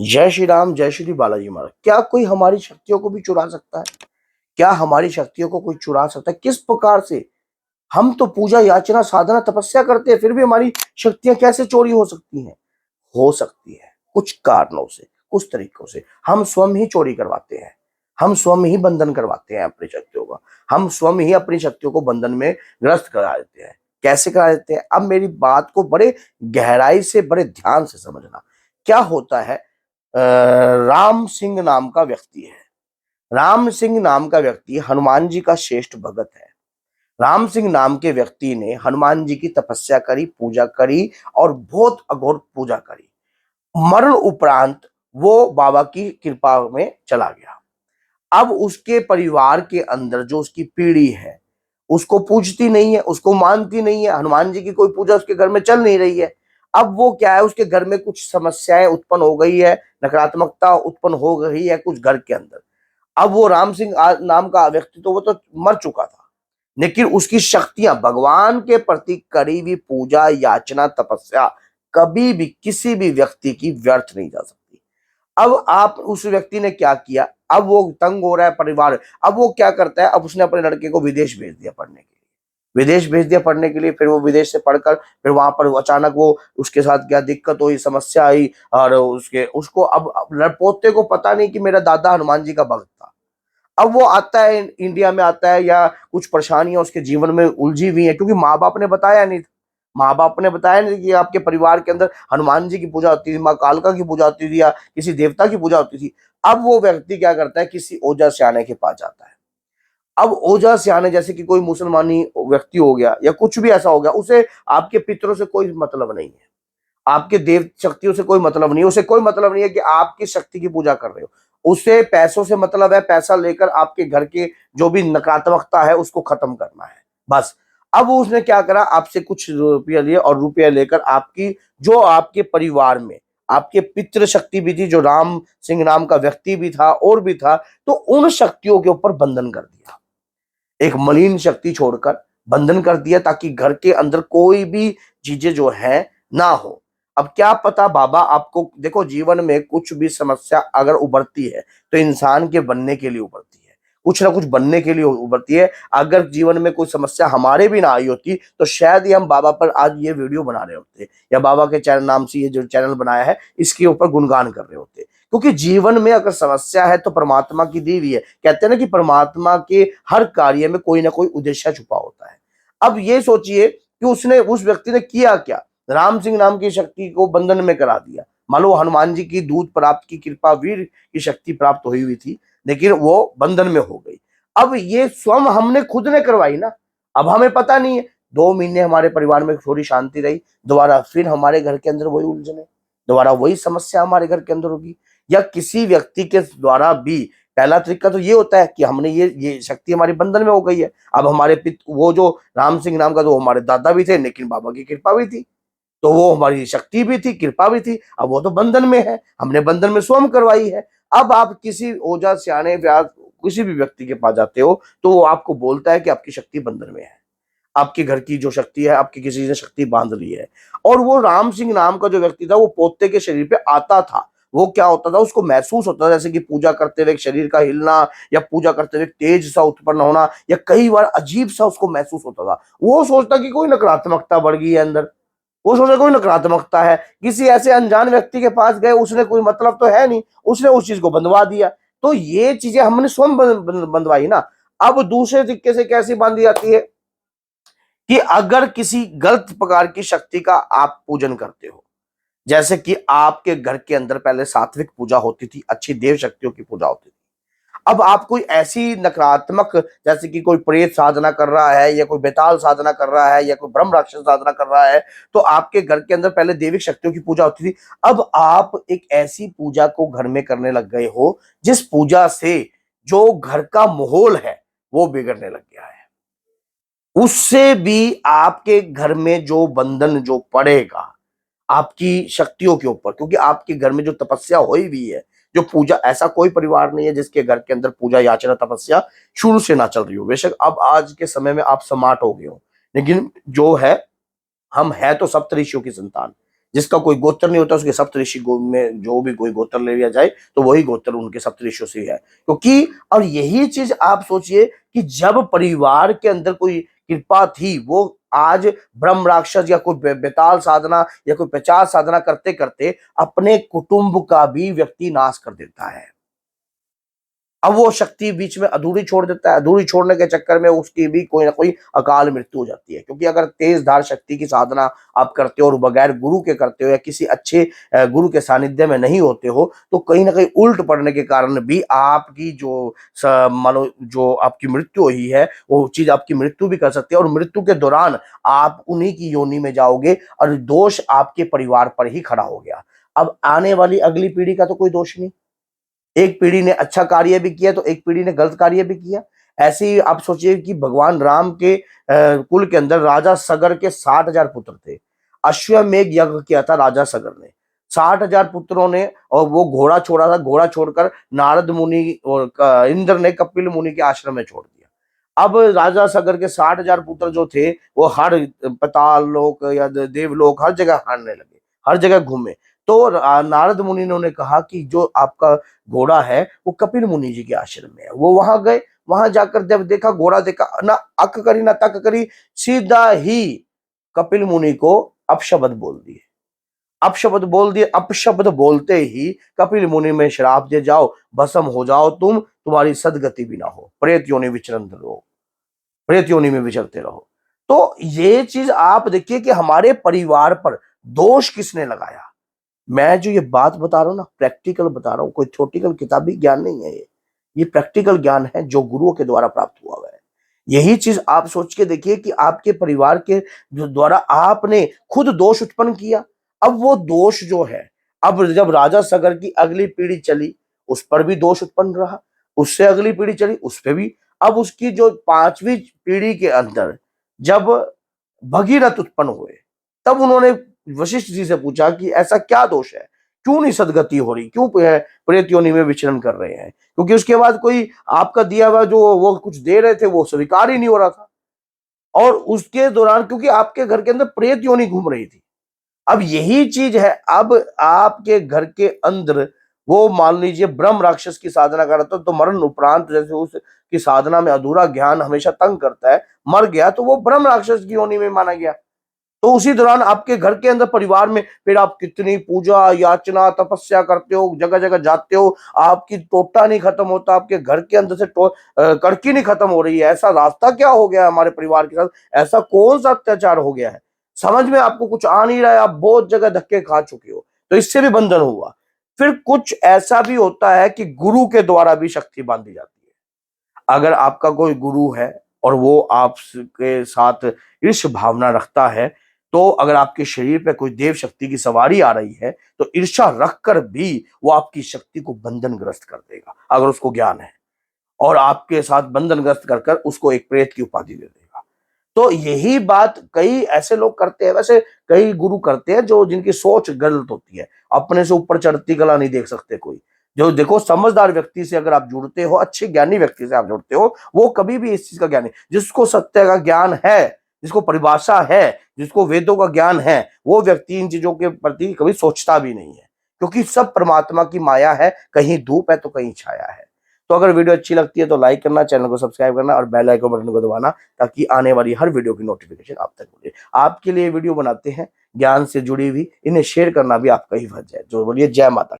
जय श्री राम, जय श्री बालाजी महाराज। क्या कोई हमारी शक्तियों को भी चुरा सकता है? क्या हमारी शक्तियों को कोई चुरा सकता है? किस प्रकार से? हम तो पूजा याचना साधना तपस्या करते हैं, फिर भी हमारी शक्तियां कैसे चोरी हो सकती हैं? हो सकती है कुछ कारणों से, कुछ तरीकों से। हम स्वयं ही चोरी करवाते हैं, हम स्वयं ही बंधन करवाते हैं अपनी शक्तियों का। हम स्वयं ही अपनी शक्तियों को बंधन में ग्रस्त करा देते हैं। कैसे करा देते हैं? अब मेरी बात को बड़े गहराई से, बड़े ध्यान से समझना। क्या होता है? राम सिंह नाम का व्यक्ति है। राम सिंह नाम का व्यक्ति हनुमान जी का श्रेष्ठ भगत है। राम सिंह नाम के व्यक्ति ने हनुमान जी की तपस्या करी, पूजा करी और बहुत अघोर पूजा करी। मरण उपरांत वो बाबा की कृपा में चला गया। अब उसके परिवार के अंदर जो उसकी पीढ़ी है, उसको पूजती नहीं है, उसको मानती नहीं है। हनुमान जी की कोई पूजा उसके घर में चल नहीं रही है। अब वो क्या है, उसके घर में कुछ समस्याएं उत्पन्न हो गई है, नकारात्मकता उत्पन्न हो गई है कुछ घर के अंदर। अब वो राम सिंह नाम का व्यक्ति तो वो तो मर चुका था, लेकिन उसकी शक्तियां भगवान के प्रति करी हुई पूजा याचना तपस्या कभी भी किसी भी व्यक्ति की व्यर्थ नहीं जा सकती। अब आप उस व्यक्ति ने क्या किया? अब वो तंग हो रहा है परिवार। अब वो क्या करता है? अब उसने अपने लड़के को विदेश भेज दिया पढ़ने के लिए। विदेश भेज दिया पढ़ने के लिए। फिर वो विदेश से पढ़कर फिर वहां पर अचानक वो उसके साथ क्या दिक्कत हुई, समस्या आई। और उसको अब पोते को पता नहीं कि मेरा दादा हनुमान जी का भक्त था। अब वो आता है, इंडिया में आता है, या कुछ परेशानियां उसके जीवन में उलझी हुई है, क्योंकि माँ बाप ने बताया नहीं था। माँ बाप ने बताया नहीं कि आपके परिवार के अंदर हनुमान जी की पूजा होती थी, माँ कालका की पूजा होती थी, या किसी देवता की पूजा होती थी। अब वो व्यक्ति क्या करता है? किसी ओझा सियाने के पास जाता है। अब ओझा सियाने जैसे कि कोई मुसलमानी व्यक्ति हो गया या कुछ भी ऐसा हो गया, उसे आपके पितरों से कोई मतलब नहीं है, आपके देव शक्तियों से कोई मतलब नहीं है। उसे कोई मतलब नहीं है कि आपकी शक्ति की पूजा कर रहे हो। उसे पैसों से मतलब है, पैसा लेकर आपके घर के जो भी नकारात्मकता है उसको खत्म करना है, बस। अब उसने क्या करा? आपसे कुछ रुपया लिए और रुपया लेकर आपकी जो आपके परिवार में आपके पितृ शक्ति भी थी, जो राम सिंह नाम का व्यक्ति भी था और भी था, तो उन शक्तियों के ऊपर बंधन कर दिया। एक मलिन शक्ति छोड़कर बंधन कर दिया, ताकि घर के अंदर कोई भी चीजें जो है ना हो। अब क्या पता बाबा आपको, देखो जीवन में कुछ भी समस्या अगर उभरती है तो इंसान के बनने के लिए उभरती है, कुछ ना कुछ बनने के लिए उभरती है। अगर जीवन में कोई समस्या हमारे भी ना आई होती तो शायद ही हम बाबा पर आज ये वीडियो बना रहे होते, या बाबा के चैनल नाम से ये जो चैनल बनाया है इसके ऊपर गुणगान कर रहे होते। क्योंकि जीवन में अगर समस्या है तो परमात्मा की दी हुई है। कहते हैं ना कि परमात्मा के हर कार्य में कोई ना कोई उद्देश्य छुपा होता है। अब ये सोचिए कि उसने, उस व्यक्ति ने किया क्या? राम सिंह नाम की शक्ति को बंधन में करा दिया। मान लो हनुमान जी की दूत प्राप्त की कृपा, वीर की शक्ति प्राप्त हुई हुई थी, लेकिन वो बंधन में हो गई। अब ये स्वयं हमने खुद ने करवाई ना। अब हमें पता नहीं है। 2 महीने हमारे परिवार में थोड़ी शांति रही, दोबारा फिर हमारे घर के अंदर वही उलझने, दोबारा वही समस्या हमारे घर के अंदर होगी। या किसी व्यक्ति के द्वारा भी पहला तरीका तो ये होता है कि हमने ये शक्ति हमारी बंधन में हो गई है। अब हमारे वो जो राम सिंह नाम का, तो हमारे दादा भी थे, लेकिन बाबा की कृपा भी थी, तो वो हमारी शक्ति भी थी, कृपा भी थी। अब वो तो बंधन में है, हमने बंधन में स्वयं करवाई है। अब आप किसी ओझा सियाने या किसी भी व्यक्ति के पास जाते हो तो वो आपको बोलता है कि आपकी शक्ति बंधन में है, आपके घर की जो शक्ति है आपकी किसी ने शक्ति बांध ली है। और वो राम सिंह नाम का जो व्यक्ति था वो पोते के शरीर पे आता था। वो क्या होता था, उसको महसूस होता था जैसे कि पूजा करते हुए शरीर का हिलना, या पूजा करते हुए तेज सा उत्पन्न होना, या कई बार अजीब सा उसको महसूस होता था। वो सोचता कि कोई नकारात्मकता बढ़ गई है अंदर, वो सोचा कोई नकारात्मकता है। किसी ऐसे अनजान व्यक्ति के पास गए, उसने कोई मतलब तो है नहीं, उसने उस चीज को बंधवा दिया। तो ये चीजें हमने स्वयं बंधवाई ना। अब दूसरे तरीके से कैसी बांधी जाती है कि अगर किसी गलत प्रकार की शक्ति का आप पूजन करते हो, जैसे कि आपके घर के अंदर पहले सात्विक पूजा होती थी, अच्छी देव शक्तियों की पूजा होती थी। अब आप कोई ऐसी नकारात्मक, जैसे कि कोई प्रेत साधना कर रहा है, या कोई बेताल साधना कर रहा है, या कोई ब्रह्म राक्षस साधना कर रहा है, तो आपके घर के अंदर पहले देविक शक्तियों की पूजा होती थी। अब आप एक ऐसी पूजा को घर में करने लग गए हो जिस पूजा से जो घर का माहौल है वो बिगड़ने लग गया है। उससे भी आपके घर में जो बंधन जो पड़ेगा आपकी शक्तियों के ऊपर, क्योंकि आपके घर में जो तपस्या हुई हुई है, जो पूजा, ऐसा कोई परिवार नहीं है जिसके घर के अंदर पूजा याचना तपस्या शुरू से ना चल रही हो। बेशक अब आज के समय में आप स्मार्ट हो गए हो, लेकिन जो है, हम है तो सप्त ऋषियों की संतान। जिसका कोई गोत्र नहीं होता उसके सप्तऋषि में जो भी कोई गोत्र ले लिया जाए तो वही गोत्र उनके सप्तऋषियों से है, क्योंकि और यही चीज आप सोचिए कि जब परिवार के अंदर कोई कृपा थी, वो आज ब्रह्म राक्षस या कोई बेताल साधना या कोई प्रचार साधना करते करते अपने कुटुंब का भी व्यक्ति नाश कर देता है। अब वो शक्ति बीच में अधूरी छोड़ देता है, अधूरी छोड़ने के चक्कर में उसकी भी कोई ना कोई अकाल मृत्यु हो जाती है, क्योंकि अगर तेज धार शक्ति की साधना आप करते हो और बगैर गुरु के करते हो या किसी अच्छे गुरु के सानिध्य में नहीं होते हो, तो कहीं ना कहीं उल्ट पड़ने के कारण भी आपकी जो मानो जो आपकी मृत्यु हुई है वो चीज आपकी मृत्यु भी कर सकती है, और मृत्यु के दौरान आप उन्हीं की योनि में जाओगे और दोष आपके परिवार पर ही खड़ा हो गया। अब आने वाली अगली पीढ़ी का तो कोई दोष नहीं, एक पीढ़ी ने अच्छा कार्य भी किया तो एक पीढ़ी ने गलत कार्य भी किया। ऐसे ही आप सोचिए कि भगवान राम के कुल के अंदर राजा सगर के 60,000 पुत्र थे। अश्वमेध यज्ञ किया था राजा सगर ने, 60,000 पुत्रों ने, और वो घोड़ा छोड़ा था, घोड़ा छोड़कर नारद मुनि और इंद्र ने कपिल मुनि के आश्रम में छोड़ दिया। अब राजा सगर के 60,000 पुत्र जो थे वो हर पाताल लोक या देवलोक हर जगह हारने लगे, हर जगह घूमे। तो नारद मुनि ने उन्हें कहा कि जो आपका घोड़ा है वो कपिल मुनि जी के आश्रम में है। वो वहां गए, वहां जाकर जब देखा घोड़ा देखा, ना अक करी ना तक करी, सीधा ही कपिल मुनि को अपशब्द बोल दिए, अपशब्द बोल दिए। अपशब्द बोलते ही कपिल मुनि में श्राप दे, जाओ भस्म हो जाओ तुम, तुम्हारी सदगति भी ना हो, प्रेत योनि विचरण रहो, प्रेत योनि में विचरते रहो। तो ये चीज आप देखिए कि हमारे परिवार पर दोष किसने लगाया। मैं जो ये बात बता रहा हूँ ना, प्रैक्टिकल बता रहा हूँ, कोई थ्योरेटिकल किताबी ज्ञान नहीं है ये प्रैक्टिकल ज्ञान है जो गुरुओं के द्वारा प्राप्त हुआ हुआ है। यही चीज आप सोच के देखिए कि आपके परिवार के द्वारा आपने खुद दोष उत्पन्न किया। अब वो दोष जो है, अब जब राजा सगर की अगली पीढ़ी चली उस पर भी दोष उत्पन्न रहा, उससे अगली पीढ़ी चली उस पर भी। अब उसकी जो 5वीं पीढ़ी के अंदर जब भगीरथ उत्पन्न हुए, तब उन्होंने वशिष्ठ जी से पूछा कि ऐसा क्या दोष है, क्यों नहीं सदगति हो रही, क्यों प्रेत योनि में विचरण कर रहे हैं, क्योंकि उसके बाद कोई आपका दिया हुआ जो वो कुछ दे रहे थे वो स्वीकार ही नहीं हो रहा था। और उसके दौरान क्योंकि आपके घर के अंदर प्रेत योनि घूम रही थी। अब यही चीज है, अब आपके घर के अंदर वो मान लीजिए ब्रह्म राक्षस की साधना कर रहा था, तो मरण उपरांत जैसे उसकी साधना में अधूरा ज्ञान हमेशा तंग करता है, मर गया तो वो ब्रह्म राक्षस की योनि में माना गया। तो उसी दौरान आपके घर के अंदर परिवार में फिर आप कितनी पूजा याचना तपस्या करते हो, जगह जगह जाते हो, आपकी टोटा नहीं खत्म होता, आपके घर के अंदर से कड़की नहीं खत्म हो रही है। ऐसा रास्ता क्या हो गया हमारे परिवार के साथ, ऐसा कौन सा अत्याचार हो गया है, समझ में आपको कुछ आ नहीं रहा है, आप बहुत जगह धक्के खा चुके हो, तो इससे भी बंधन हुआ। फिर कुछ ऐसा भी होता है कि गुरु के द्वारा भी शक्ति बांधी जाती है। अगर आपका कोई गुरु है और वो आपके साथ ईर्ष्या भावना रखता है, तो अगर आपके शरीर पे कोई देव शक्ति की सवारी आ रही है तो ईर्ष्या रखकर भी वो आपकी शक्ति को बंधनग्रस्त कर देगा अगर उसको ज्ञान है, और आपके साथ बंधनग्रस्त कर कर उसको एक प्रेत की उपाधि दे देगा। तो यही बात कई ऐसे लोग करते हैं, वैसे कई गुरु करते हैं जो जिनकी सोच गलत होती है, अपने से ऊपर चढ़ती कला नहीं देख सकते कोई। जो देखो समझदार व्यक्ति से अगर आप जुड़ते हो, अच्छे ज्ञानी व्यक्ति से आप जुड़ते हो, वो कभी भी इस चीज का ज्ञान नहीं, जिसको सत्य का ज्ञान है, जिसको परिभाषा है, जिसको वेदों का ज्ञान है, वो व्यक्ति इन चीजों के प्रति कभी सोचता भी नहीं है, क्योंकि सब परमात्मा की माया है, कहीं धूप है तो कहीं छाया है। तो अगर वीडियो अच्छी लगती है तो लाइक करना, चैनल को सब्सक्राइब करना और बेल आइकन बटन को दबाना, ताकि आने वाली हर वीडियो की नोटिफिकेशन आप तक मिले। आपके लिए वीडियो बनाते हैं ज्ञान से जुड़ी हुई, इन्हें शेयर करना भी आपका ही फर्ज है। जो बोलिए जय माता।